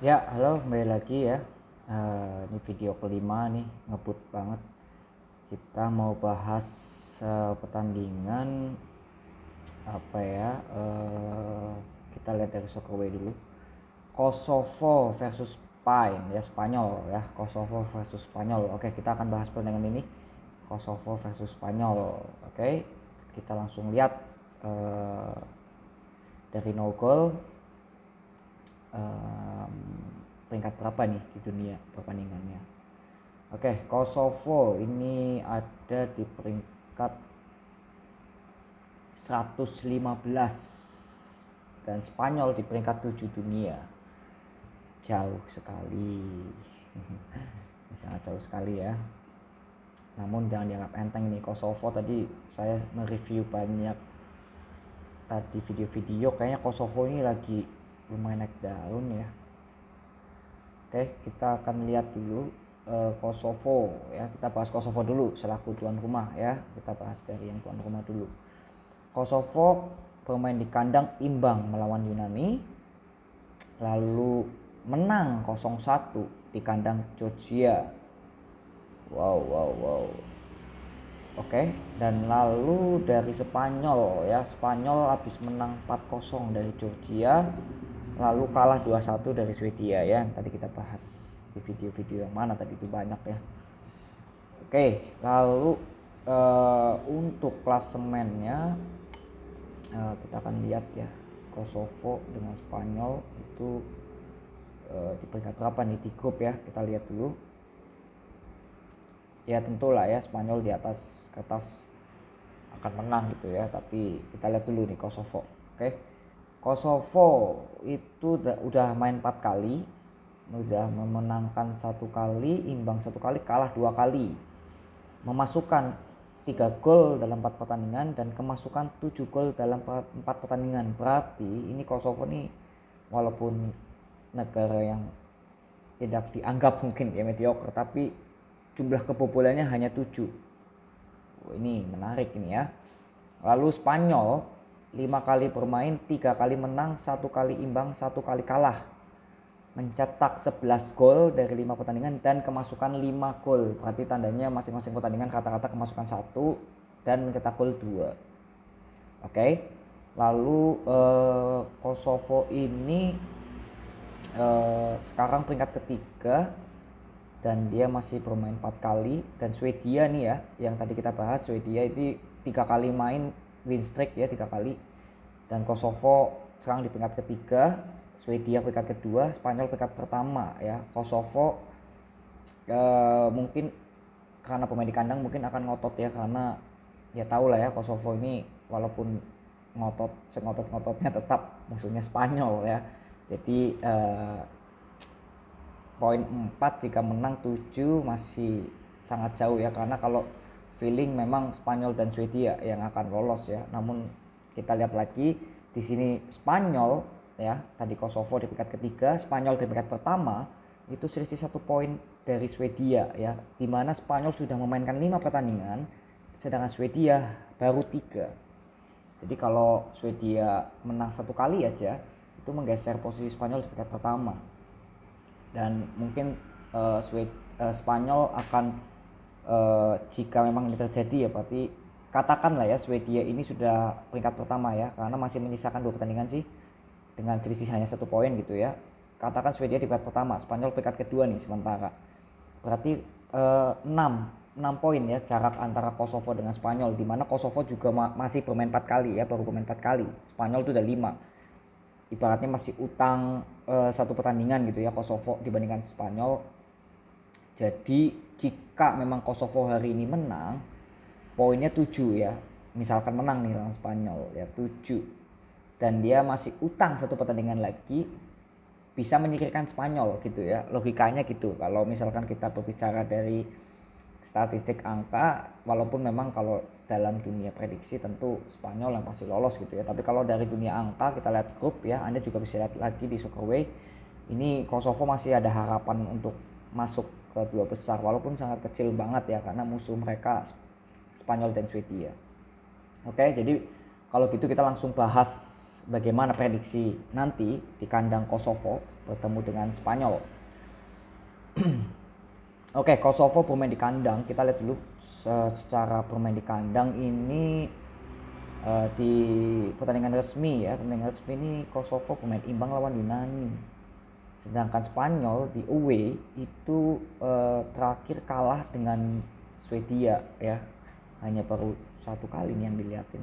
Ya, halo, kembali lagi ya. Ini video kelima nih, ngebut banget. Kita mau bahas pertandingan apa ya? Kita lihat dari Soccerway dulu. Kosovo versus Spain ya, Spanyol ya. Kosovo versus Spanyol. Oke, kita akan bahas pertandingan ini. Kosovo versus Spanyol. Oke, kita langsung lihat dari no goal. Peringkat berapa nih di dunia pertandingannya. Oke, Kosovo ini ada di peringkat 115 dan Spanyol di peringkat 7 dunia. Jauh sekali. Sangat jauh sekali ya. Namun jangan dianggap enteng nih. Kosovo tadi saya mereview banyak tadi video-video, kayaknya Kosovo ini lagi lumayan naik daun ya. Oke, kita akan lihat dulu Kosovo ya. Kita bahas Kosovo dulu selaku tuan rumah ya. Kita bahas dari yang tuan rumah dulu. Kosovo bermain di kandang imbang melawan Yunani, lalu menang 0-1 di kandang Georgia. Wow. Oke, dan lalu dari Spanyol ya. Spanyol habis menang 4-0 dari Georgia, lalu kalah 2-1 dari Swedia ya. Tadi kita bahas di video-video yang mana tadi, itu banyak ya. Oke, lalu untuk klasemennya kita akan lihat ya, Kosovo dengan Spanyol itu di peringkat berapa nih di grup ya. Kita lihat dulu ya. Tentulah ya, Spanyol di atas kertas akan menang gitu ya, tapi kita lihat dulu nih Kosovo. Oke, Kosovo itu udah main 4 kali, udah memenangkan 1 kali, imbang 1 kali, kalah 2 kali, memasukkan 3 gol dalam 4 pertandingan dan kemasukan 7 gol dalam 4 pertandingan. Berarti ini Kosovo nih, walaupun negara yang tidak dianggap mungkin ya mediocre, tapi jumlah kebobolannya hanya 7. Ini menarik ini ya. Lalu Spanyol 5 kali bermain, 3 kali menang, 1 kali imbang, 1 kali kalah, mencetak 11 gol dari 5 pertandingan dan kemasukan 5 gol. Berarti tandanya masing-masing pertandingan rata-rata kemasukan 1 dan mencetak gol 2. Oke. Lalu Kosovo ini sekarang peringkat ketiga dan dia masih bermain 4 kali. Dan Swedia nih ya, yang tadi kita bahas, Swedia itu 3 kali main win streak ya, 3 kali. Dan Kosovo sekarang di peringkat ketiga, Swedia peringkat kedua, Spanyol peringkat pertama ya. Kosovo mungkin karena pemain di kandang mungkin akan ngotot ya, karena ya tahu lah ya, Kosovo ini walaupun ngotot, ngotot-ngototnya tetap musuhnya Spanyol ya. Jadi poin 4 jika menang 7 masih sangat jauh ya, karena kalau feeling memang Spanyol dan Swedia yang akan lolos ya. Namun kita lihat lagi di sini Spanyol ya, tadi Kosovo di peringkat ketiga, Spanyol di peringkat pertama, itu selisih 1 poin dari Swedia ya, dimana Spanyol sudah memainkan 5 pertandingan sedangkan Swedia baru 3. Jadi kalau Swedia menang 1 kali aja, itu menggeser posisi Spanyol di peringkat pertama. Dan mungkin Spanyol akan jika memang ini terjadi ya, berarti katakanlah ya Swedia ini sudah peringkat pertama ya, karena masih menyisakan 2 pertandingan sih dengan selisih hanya 1 poin gitu ya. Katakan Swedia di peringkat pertama, Spanyol peringkat kedua nih sementara, berarti 6 poin ya jarak antara Kosovo dengan Spanyol, dimana Kosovo juga masih bermain 4 kali ya, baru bermain 4 kali. Spanyol itu udah 5. Ibaratnya masih utang 1 pertandingan gitu ya Kosovo dibandingkan Spanyol. Jadi jika memang Kosovo hari ini menang, poinnya 7 ya, misalkan menang nih lawan Spanyol ya 7, dan dia masih utang 1 pertandingan lagi, bisa menyingkirkan Spanyol gitu ya, logikanya gitu. Kalau misalkan kita berbicara dari statistik angka, walaupun memang kalau dalam dunia prediksi tentu Spanyol yang pasti lolos gitu ya, tapi kalau dari dunia angka kita lihat grup ya, Anda juga bisa lihat lagi di Soccerway, ini Kosovo masih ada harapan untuk masuk ke 2 besar, walaupun sangat kecil banget ya, karena musuh mereka Spanyol dan Swedia. Oke, jadi kalau gitu kita langsung bahas bagaimana prediksi nanti di kandang Kosovo bertemu dengan Spanyol. Oke, Kosovo bermain di kandang. Kita lihat dulu secara bermain di kandang ini di pertandingan resmi ya. Pertandingan resmi ini Kosovo bermain imbang lawan Yunani. Sedangkan Spanyol di away itu terakhir kalah dengan Swedia ya. Hanya baru satu kali nih yang dilihatin.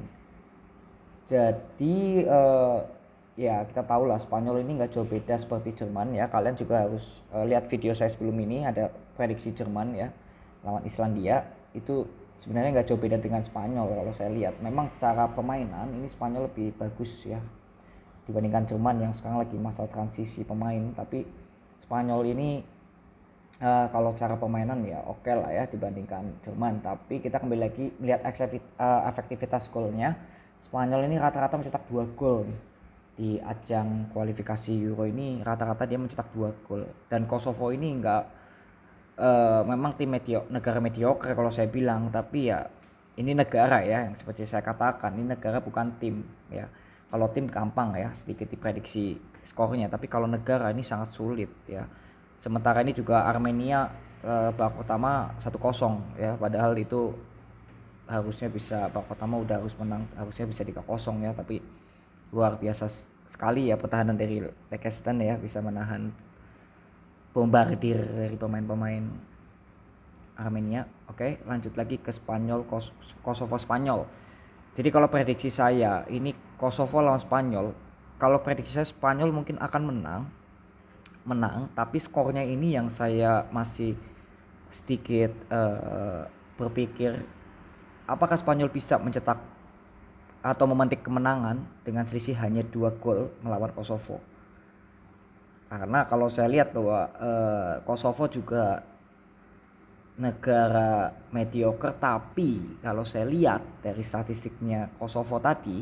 Jadi ya kita tahu lah Spanyol ini nggak jauh beda seperti Jerman ya. Kalian juga harus lihat video saya sebelum ini, ada prediksi Jerman ya lawan Islandia. Itu sebenarnya nggak jauh beda dengan Spanyol kalau saya lihat. Memang secara permainan ini Spanyol lebih bagus ya dibandingkan Jerman yang sekarang lagi masa transisi pemain. Tapi Spanyol ini kalau cara permainan ya oke lah ya dibandingkan Jerman. Tapi kita kembali lagi melihat efektivitas golnya. Spanyol ini rata-rata mencetak 2 gol nih. Di ajang kualifikasi Euro ini rata-rata dia mencetak 2 gol. Dan Kosovo ini memang tim negara mediocre kalau saya bilang, tapi ya ini negara ya yang seperti saya katakan, ini negara bukan tim ya. Kalau tim gampang ya sedikit diprediksi skornya, tapi kalau negara ini sangat sulit ya. Sementara ini juga Armenia babak pertama 1-0 ya, padahal itu harusnya bisa babak pertama udah harus menang, harusnya bisa 3-0 ya, tapi luar biasa sekali ya pertahanan dari Pakistan ya, bisa menahan bombardir dari pemain-pemain Armenia. Oke, lanjut lagi ke Spanyol, Kosovo Spanyol. Jadi kalau prediksi saya ini Kosovo lawan Spanyol, kalau prediksi saya Spanyol mungkin akan menang, tapi skornya ini yang saya masih sedikit berpikir apakah Spanyol bisa mencetak atau memantik kemenangan dengan selisih hanya 2 gol melawan Kosovo. Karena kalau saya lihat bahwa Kosovo juga negara mediocre, tapi kalau saya lihat dari statistiknya Kosovo tadi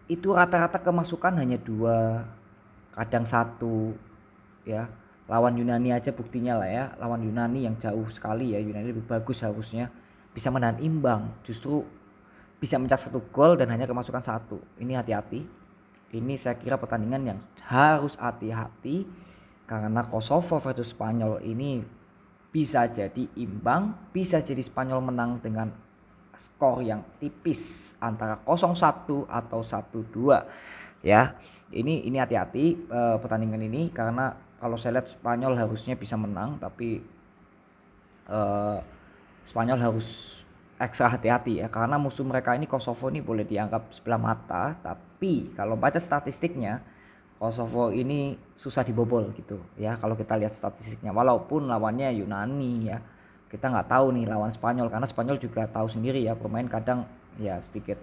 itu rata-rata kemasukan hanya 2, kadang 1 ya. Lawan Yunani aja buktinya lah ya, lawan Yunani yang jauh sekali ya, Yunani lebih bagus harusnya bisa menahan imbang, justru bisa mencetak 1 gol dan hanya kemasukan 1. Ini hati-hati. Ini saya kira pertandingan yang harus hati-hati karena Kosovo versus Spanyol ini bisa jadi imbang, bisa jadi Spanyol menang dengan skor yang tipis antara 0-1 atau 1-2 ya. Ini hati-hati pertandingan ini, karena kalau saya lihat Spanyol harusnya bisa menang, tapi Spanyol harus ekstra hati-hati ya, karena musuh mereka ini Kosovo ini boleh dianggap sebelah mata, tapi kalau baca statistiknya Kosovo ini susah dibobol gitu ya kalau kita lihat statistiknya, walaupun lawannya Yunani ya. Kita nggak tahu nih lawan Spanyol, karena Spanyol juga tahu sendiri ya pemain kadang ya sedikit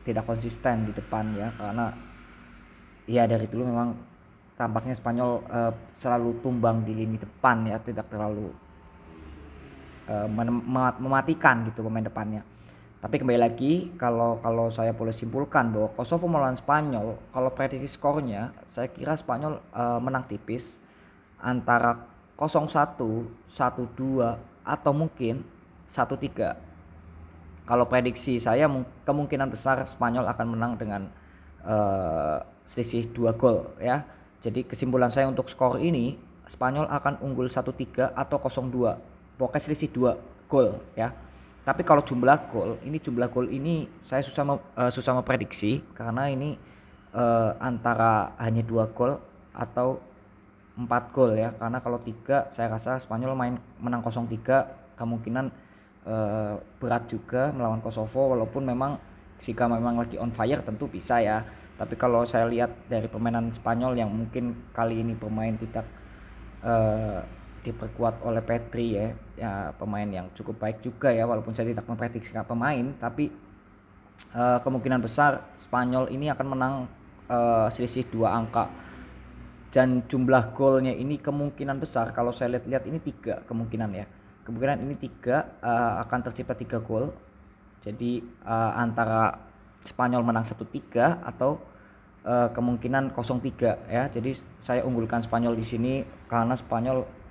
tidak konsisten di depan ya, karena ya dari dulu memang tampaknya Spanyol selalu tumbang di lini depan ya, tidak terlalu mematikan gitu pemain depannya. Tapi kembali lagi, kalau saya boleh simpulkan bahwa Kosovo melawan Spanyol, kalau prediksi skornya saya kira Spanyol menang tipis antara 0-1, 1-2 atau mungkin 1-3. Kalau prediksi saya kemungkinan besar Spanyol akan menang dengan selisih 2 gol ya. Jadi kesimpulan saya untuk skor ini Spanyol akan unggul 1-3 atau 0-2. Pokoknya selisih 2 gol ya. Tapi kalau jumlah gol ini saya susah memprediksi, karena ini antara hanya 2 gol atau 4 gol ya. Karena kalau 3 saya rasa Spanyol menang 0-3 kemungkinan berat juga melawan Kosovo, walaupun memang jika memang lagi on fire tentu bisa ya. Tapi kalau saya lihat dari permainan Spanyol yang mungkin kali ini bermain tidak diperkuat oleh Petri ya, pemain yang cukup baik juga ya, walaupun saya tidak memprediksi pemain, tapi kemungkinan besar Spanyol ini akan menang selisih 2 angka, dan jumlah golnya ini kemungkinan besar kalau saya lihat ini 3 kemungkinan ya. Kemungkinan ini 3 akan tercipta 3 gol. Jadi antara Spanyol menang 1-3 atau kemungkinan 0-3 ya. Jadi saya unggulkan Spanyol di sini karena Spanyol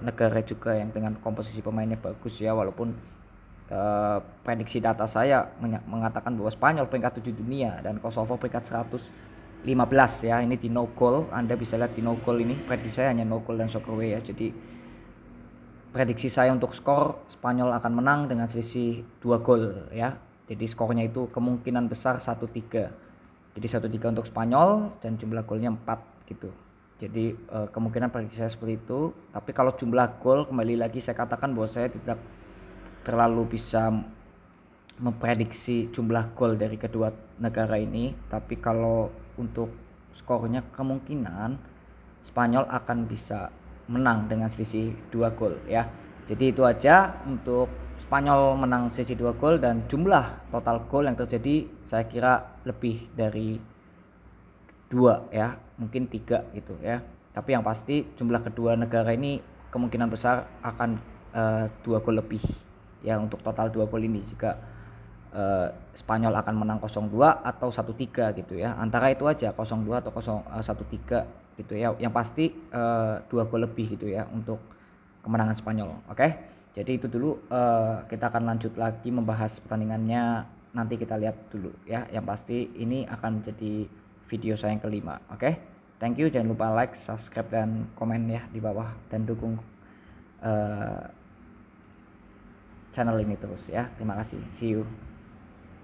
negara juga yang dengan komposisi pemainnya bagus ya, walaupun prediksi data saya mengatakan bahwa Spanyol peringkat 7 dunia dan Kosovo peringkat 115 ya. Ini di no goal, Anda bisa lihat di no goal ini. Prediksi saya hanya no goal dan soccerway ya. Jadi prediksi saya untuk skor Spanyol akan menang dengan selisih 2 gol ya. Jadi skornya itu kemungkinan besar 1-3. Jadi 1-3 untuk Spanyol dan jumlah golnya 4 gitu. Jadi kemungkinan prediksi saya seperti itu. Tapi kalau jumlah gol, kembali lagi saya katakan bahwa saya tidak terlalu bisa memprediksi jumlah gol dari kedua negara ini. Tapi kalau untuk skornya kemungkinan Spanyol akan bisa menang dengan selisih 2 gol ya. Jadi itu aja untuk Spanyol menang selisih 2 gol, dan jumlah total gol yang terjadi saya kira lebih dari 2 ya, mungkin 3 gitu ya. Tapi yang pasti jumlah kedua negara ini kemungkinan besar akan 2 gol lebih ya untuk total 2 gol ini. Jika Spanyol akan menang 0-2 atau 1-3 gitu ya. Antara itu aja 0-2 atau 1-3 gitu ya. Yang pasti 2 gol lebih gitu ya untuk kemenangan Spanyol. Oke. Jadi itu dulu, kita akan lanjut lagi membahas pertandingannya, nanti kita lihat dulu ya. Yang pasti ini akan jadi video saya yang kelima. Oke. Thank you, jangan lupa like, subscribe dan komen ya di bawah, dan dukung channel ini terus ya. Terima kasih. See you.